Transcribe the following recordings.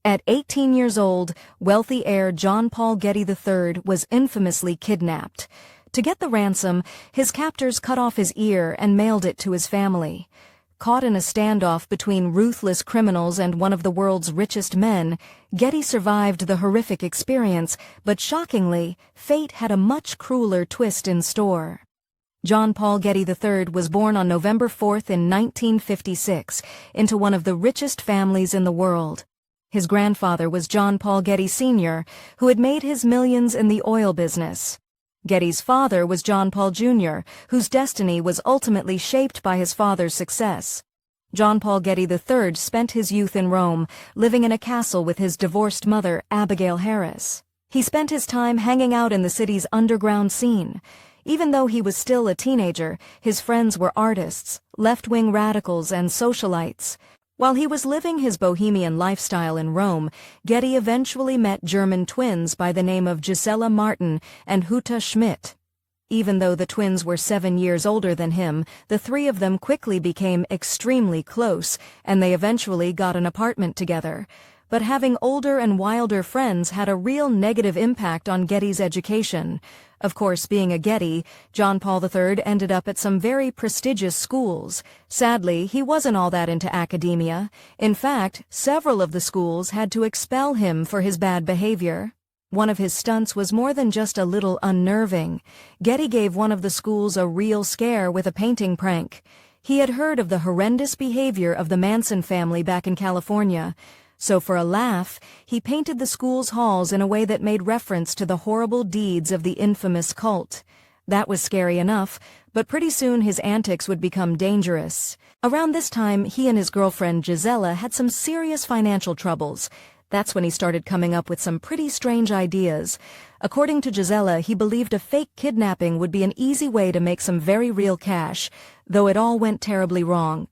At 18 years old, wealthy heir John Paul Getty III was infamously kidnapped. To get the ransom, his captors cut off his ear and mailed it to his family. Caught in a standoff between ruthless criminals and one of the world's richest men, Getty survived the horrific experience, but shockingly, fate had a much crueler twist in store. John Paul Getty III was born on November 4th in 1956 into one of the richest families in the world. His grandfather was John Paul Getty Sr., who had made his millions in the oil business. Getty's father was John Paul Jr., whose destiny was ultimately shaped by his father's success. John Paul Getty III spent his youth in Rome, living in a castle with his divorced mother, Abigail Harris. He spent his time hanging out in the city's underground scene. Even though he was still a teenager, his friends were artists, left-wing radicals, and socialites. While he was living his bohemian lifestyle in Rome, Getty eventually met German twins by the name of Gisela Martin and Hütte Schmidt. Even though the twins were 7 years older than him, the three of them quickly became extremely close, and they eventually got an apartment together. But having older and wilder friends had a real negative impact on Getty's education. Of course, being a Getty, John Paul III ended up at some very prestigious schools. Sadly, he wasn't all that into academia. In fact, several of the schools had to expel him for his bad behavior. One of his stunts was more than just a little unnerving. Getty gave one of the schools a real scare with a painting prank. He had heard of the horrendous behavior of the Manson family back in California. So for a laugh, he painted the school's halls in a way that made reference to the horrible deeds of the infamous cult. That was scary enough, but pretty soon his antics would become dangerous. Around this time, he and his girlfriend Gisela had some serious financial troubles. That's when he started coming up with some pretty strange ideas. According to Gisela, he believed a fake kidnapping would be an easy way to make some very real cash, though it all went terribly wrong.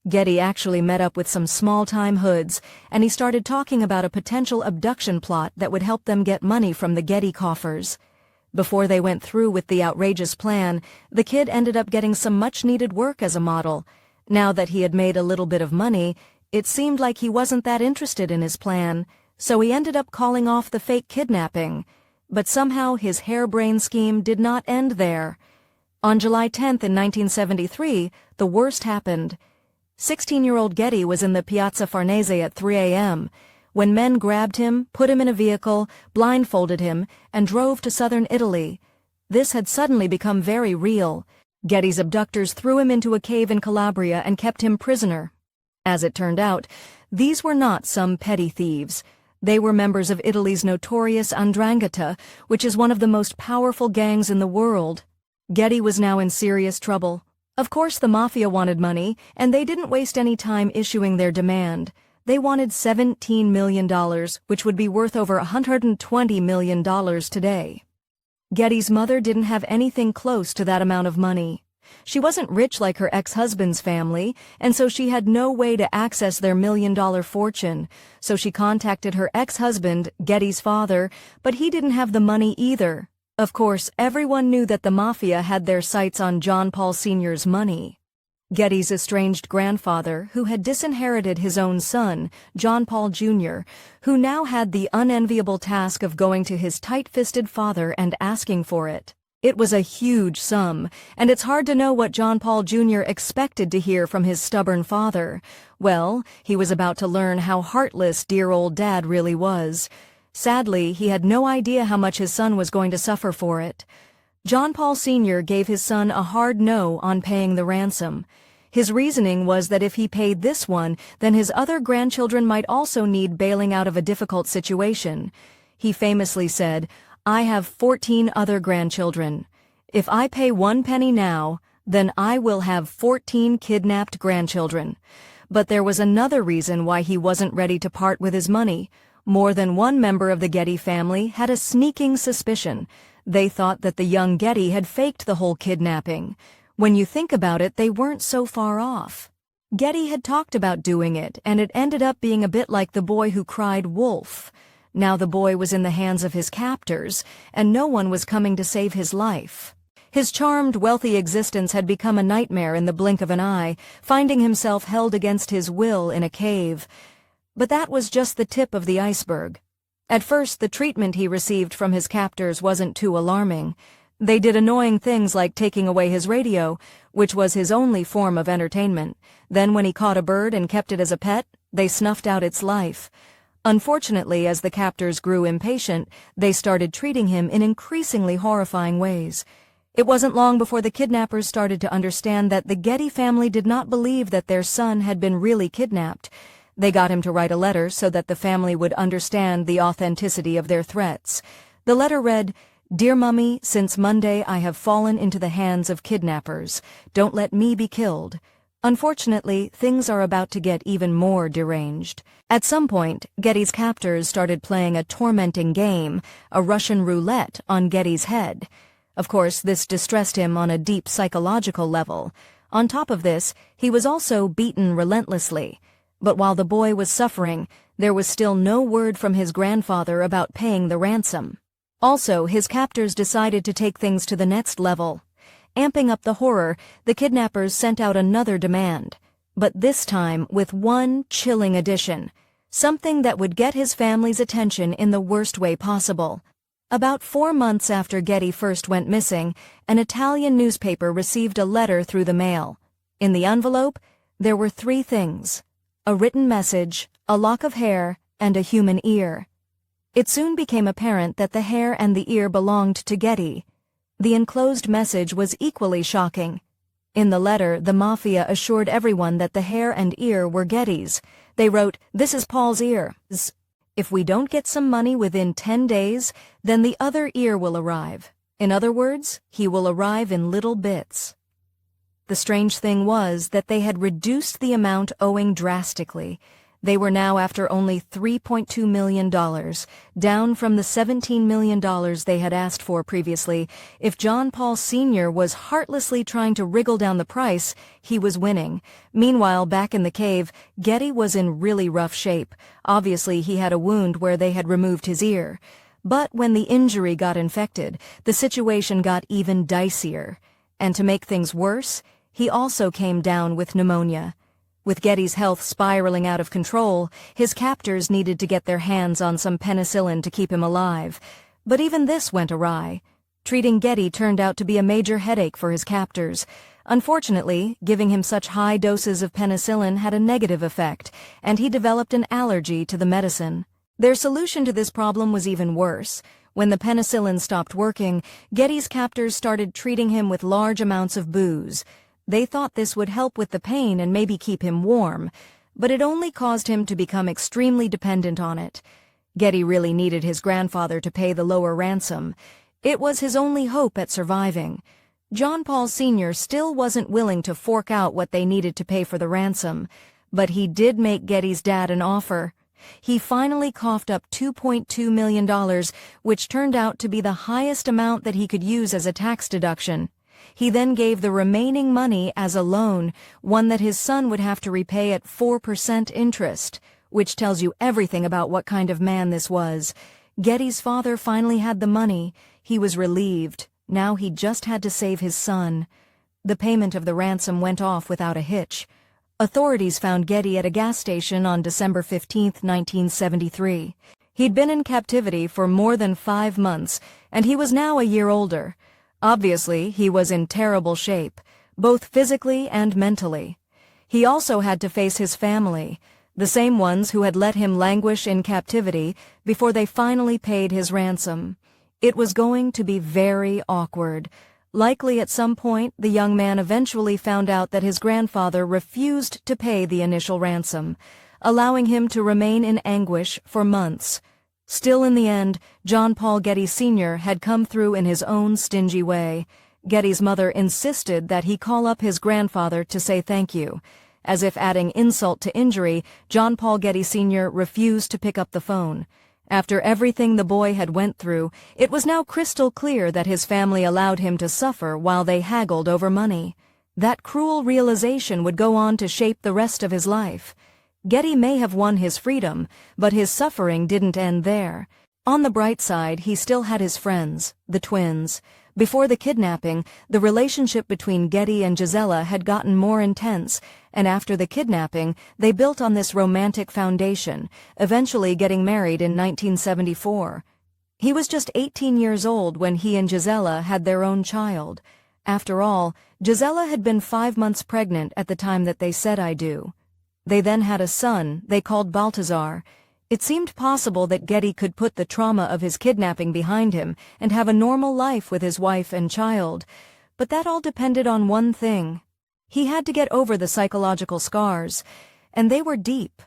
Getty actually met up with some small-time hoods, and he started talking about a potential abduction plot that would help them get money from the Getty coffers. Before they went through with the outrageous plan, the kid ended up getting some much-needed work as a model. Now that he had made a little bit of money, it seemed like he wasn't that interested in his plan, so he ended up calling off the fake kidnapping. But somehow his harebrained scheme did not end there. On July 10th in 1973, the worst happened. 16-year-old Getty was in the Piazza Farnese at 3 a.m. when men grabbed him, put him in a vehicle, blindfolded him, and drove to southern Italy. This had suddenly become very real. Getty's abductors threw him into a cave in Calabria and kept him prisoner. As it turned out, these were not some petty thieves. They were members of Italy's notorious 'Ndrangheta, which is one of the most powerful gangs in the world. Getty was now in serious trouble. Of course, the Mafia wanted money, and they didn't waste any time issuing their demand. They wanted $17 million, which would be worth over $120 million today. Getty's mother didn't have anything close to that amount of money. She wasn't rich like her ex-husband's family, and so she had no way to access their million-dollar fortune. So she contacted her ex-husband, Getty's father, but he didn't have the money either. Of course, everyone knew that the Mafia had their sights on John Paul Sr.'s money. Getty's estranged grandfather, who had disinherited his own son, John Paul Jr., who now had the unenviable task of going to his tight-fisted father and asking for it. It was a huge sum, and it's hard to know what John Paul Jr. expected to hear from his stubborn father. Well, he was about to learn how heartless dear old dad really was. Sadly, he had no idea how much his son was going to suffer for it. John Paul Sr. gave his son a hard no on paying the ransom. His reasoning was that if he paid this one, then his other grandchildren might also need bailing out of a difficult situation. He famously said, "I have 14 other grandchildren. If I pay 1 penny now, then I will have 14 kidnapped grandchildren." But there was another reason why he wasn't ready to part with his money. More than one member of the Getty family had a sneaking suspicion. They thought that the young Getty had faked the whole kidnapping. When you think about it, they weren't so far off. Getty had talked about doing it, and it ended up being a bit like the boy who cried wolf. Now the boy was in the hands of his captors, and no one was coming to save his life. His charmed, wealthy existence had become a nightmare in the blink of an eye, finding himself held against his will in a cave. But that was just the tip of the iceberg. At first, the treatment he received from his captors wasn't too alarming. They did annoying things like taking away his radio, which was his only form of entertainment. Then when he caught a bird and kept it as a pet, they snuffed out its life. Unfortunately, as the captors grew impatient, they started treating him in increasingly horrifying ways. It wasn't long before the kidnappers started to understand that the Getty family did not believe that their son had been really kidnapped. They got him to write a letter so that the family would understand the authenticity of their threats. The letter read, "Dear Mummy, since Monday I have fallen into the hands of kidnappers. Don't let me be killed." Unfortunately, things are about to get even more deranged. At some point, Getty's captors started playing a tormenting game, a Russian roulette, on Getty's head. Of course, this distressed him on a deep psychological level. On top of this, he was also beaten relentlessly. But while the boy was suffering, there was still no word from his grandfather about paying the ransom. Also, his captors decided to take things to the next level. Amping up the horror, the kidnappers sent out another demand. But this time with one chilling addition, something that would get his family's attention in the worst way possible. About 4 months after Getty first went missing, an Italian newspaper received a letter through the mail. In the envelope, there were 3 things: a written message, a lock of hair, and a human ear. It soon became apparent that the hair and the ear belonged to Getty. The enclosed message was equally shocking. In the letter, the Mafia assured everyone that the hair and ear were Getty's. They wrote, "This is Paul's ear. If we don't get some money within 10 days, then the other ear will arrive. In other words, he will arrive in little bits." The strange thing was that they had reduced the amount owing drastically. They were now after only $3.2 million, down from the $17 million they had asked for previously. If John Paul Sr. was heartlessly trying to wriggle down the price, he was winning. Meanwhile, back in the cave, Getty was in really rough shape. Obviously, he had a wound where they had removed his ear. But when the injury got infected, the situation got even dicier. And to make things worse, he also came down with pneumonia. With Getty's health spiraling out of control, his captors needed to get their hands on some penicillin to keep him alive. But even this went awry. Treating Getty turned out to be a major headache for his captors. Unfortunately, giving him such high doses of penicillin had a negative effect, and he developed an allergy to the medicine. Their solution to this problem was even worse. When the penicillin stopped working, Getty's captors started treating him with large amounts of booze. They thought this would help with the pain and maybe keep him warm, but it only caused him to become extremely dependent on it. Getty really needed his grandfather to pay the lower ransom. It was his only hope at surviving. John Paul Sr. still wasn't willing to fork out what they needed to pay for the ransom, but he did make Getty's dad an offer. He finally coughed up $2.2 million, which turned out to be the highest amount that he could use as a tax deduction. He then gave the remaining money as a loan, one that his son would have to repay at 4% interest, which tells you everything about what kind of man this was. Getty's father finally had the money. He was relieved. Now he just had to save his son. The payment of the ransom went off without a hitch. Authorities found Getty at a gas station on December 15, 1973. He'd been in captivity for more than 5 months, and he was now a year older. Obviously, he was in terrible shape, both physically and mentally. He also had to face his family, the same ones who had let him languish in captivity before they finally paid his ransom. It was going to be very awkward. Likely at some point, the young man eventually found out that his grandfather refused to pay the initial ransom, allowing him to remain in anguish for months. Still, in the end, John Paul Getty Sr. had come through in his own stingy way. Getty's mother insisted that he call up his grandfather to say thank you. As if adding insult to injury, John Paul Getty Sr. refused to pick up the phone. After everything the boy had went through, it was now crystal clear that his family allowed him to suffer while they haggled over money. That cruel realization would go on to shape the rest of his life. Getty may have won his freedom, but his suffering didn't end there. On the bright side, he still had his friends, the twins. Before the kidnapping, the relationship between Getty and Gisela had gotten more intense, and after the kidnapping, they built on this romantic foundation, eventually getting married in 1974. He was just 18 years old when he and Gisela had their own child. After all, Gisela had been 5 months pregnant at the time that they said "I do." They then had a son they called Baltazar. It seemed possible that Getty could put the trauma of his kidnapping behind him and have a normal life with his wife and child, but that all depended on one thing. He had to get over the psychological scars, and they were deep.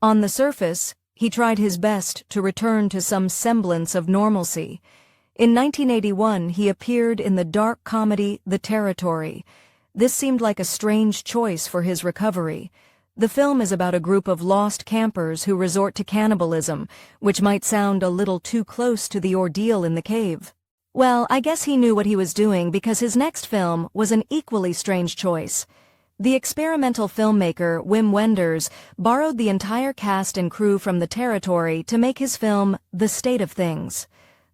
On the surface, he tried his best to return to some semblance of normalcy. In 1981, he appeared in the dark comedy The Territory. This seemed like a strange choice for his recovery. The film is about a group of lost campers who resort to cannibalism, which might sound a little too close to the ordeal in the cave. Well, I guess he knew what he was doing because his next film was an equally strange choice. The experimental filmmaker Wim Wenders borrowed the entire cast and crew from The Territory to make his film The State of Things.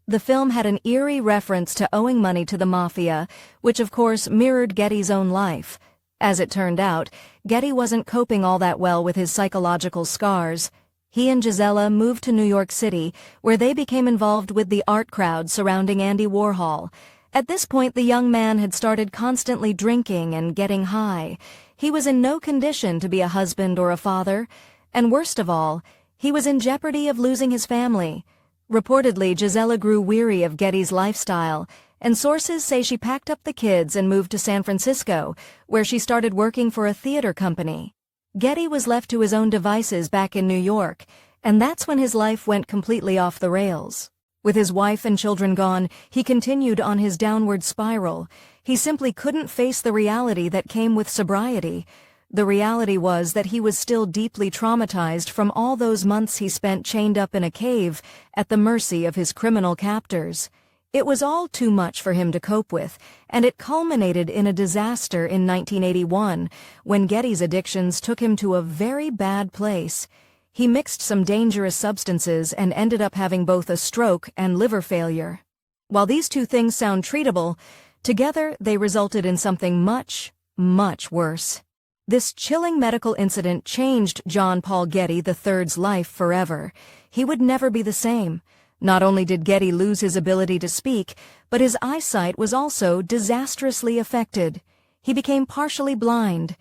The film had an eerie reference to owing money to the Mafia, which of course mirrored Getty's own life. As it turned out, Getty wasn't coping all that well with his psychological scars. He and Gisela moved to New York City, where they became involved with the art crowd surrounding Andy Warhol. At this point, the young man had started constantly drinking and getting high. He was in no condition to be a husband or a father, and worst of all, he was in jeopardy of losing his family. Reportedly, Gisela grew weary of Getty's lifestyle, and sources say she packed up the kids and moved to San Francisco, where she started working for a theater company. Getty was left to his own devices back in New York, and that's when his life went completely off the rails. With his wife and children gone, he continued on his downward spiral. He simply couldn't face the reality that came with sobriety. The reality was that he was still deeply traumatized from all those months he spent chained up in a cave at the mercy of his criminal captors. It was all too much for him to cope with, and it culminated in a disaster in 1981, when Getty's addictions took him to a very bad place. He mixed some dangerous substances and ended up having both a stroke and liver failure. While these two things sound treatable, together they resulted in something much, much worse. This chilling medical incident changed John Paul Getty III's life forever. He would never be the same. Not only did Getty lose his ability to speak, but his eyesight was also disastrously affected. He became partially blind.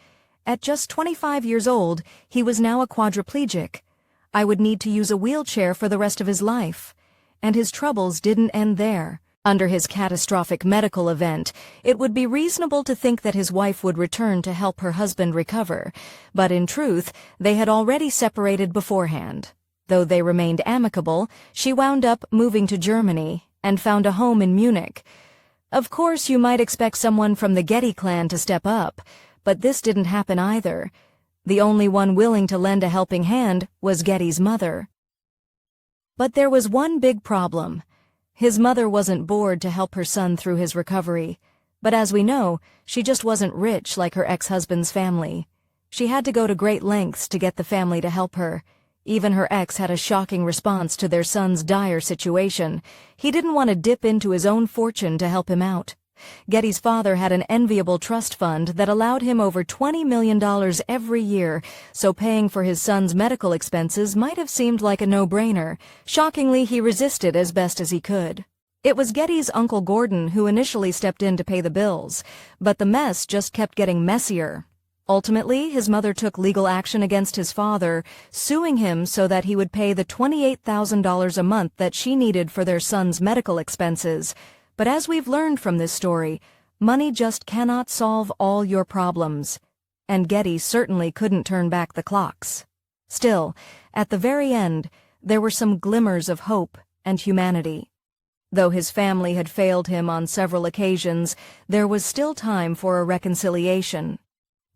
At just 25 years old, he was now a quadriplegic. I would need to use a wheelchair for the rest of his life. And his troubles didn't end there. Under his catastrophic medical event, it would be reasonable to think that his wife would return to help her husband recover, but in truth, they had already separated beforehand. Though they remained amicable, she wound up moving to Germany and found a home in Munich. Of course, you might expect someone from the Getty clan to step up, but this didn't happen either. The only one willing to lend a helping hand was Getty's mother. But there was one big problem. His mother wasn't bored to help her son through his recovery, but as we know, she just wasn't rich like her ex-husband's family. She had to go to great lengths to get the family to help her. Even her ex had a shocking response to their son's dire situation. He didn't want to dip into his own fortune to help him out. Getty's father had an enviable trust fund that allowed him over $20 million every year, so paying for his son's medical expenses might have seemed like a no-brainer. Shockingly, he resisted as best as he could. It was Getty's Uncle Gordon who initially stepped in to pay the bills, but the mess just kept getting messier. Ultimately, his mother took legal action against his father, suing him so that he would pay the $28,000 a month that she needed for their son's medical expenses. But as we've learned from this story, money just cannot solve all your problems. And Getty certainly couldn't turn back the clocks. Still, at the very end, there were some glimmers of hope and humanity. Though his family had failed him on several occasions, there was still time for a reconciliation.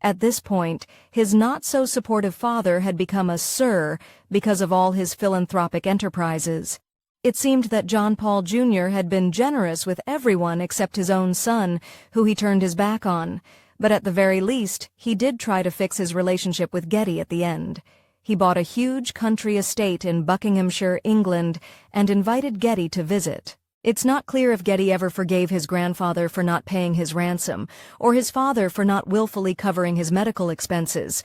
At this point, his not-so-supportive father had become a sir because of all his philanthropic enterprises. It seemed that John Paul Jr. had been generous with everyone except his own son, who he turned his back on. But at the very least, he did try to fix his relationship with Getty at the end. He bought a huge country estate in Buckinghamshire, England, and invited Getty to visit. It's not clear if Getty ever forgave his grandfather for not paying his ransom, or his father for not willfully covering his medical expenses.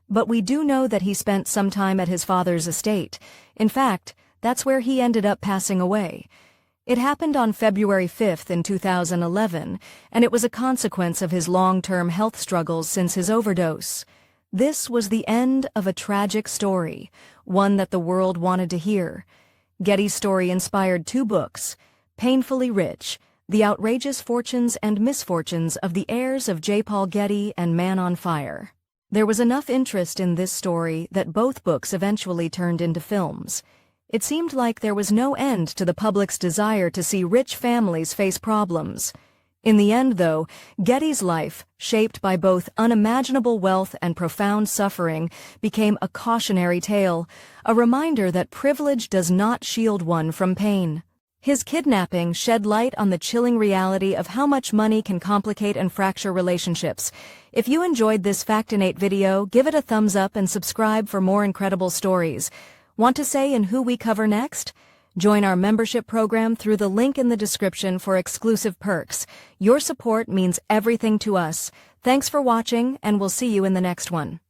But we do know that he spent some time at his father's estate. In fact, that's where he ended up passing away. It happened on February 5th in 2011, and it was a consequence of his long-term health struggles since his overdose. This was the end of a tragic story, one that the world wanted to hear. Getty's story inspired 2 books, Painfully Rich, The Outrageous Fortunes and Misfortunes of the Heirs of J. Paul Getty and Man on Fire. There was enough interest in this story that both books eventually turned into films. It seemed like there was no end to the public's desire to see rich families face problems. In the end, though, Getty's life, shaped by both unimaginable wealth and profound suffering, became a cautionary tale, a reminder that privilege does not shield one from pain. His kidnapping shed light on the chilling reality of how much money can complicate and fracture relationships. If you enjoyed this Factinate video, give it a thumbs up and subscribe for more incredible stories. Want to say in who we cover next? Join our membership program through the link in the description for exclusive perks. Your support means everything to us. Thanks for watching, and we'll see you in the next one.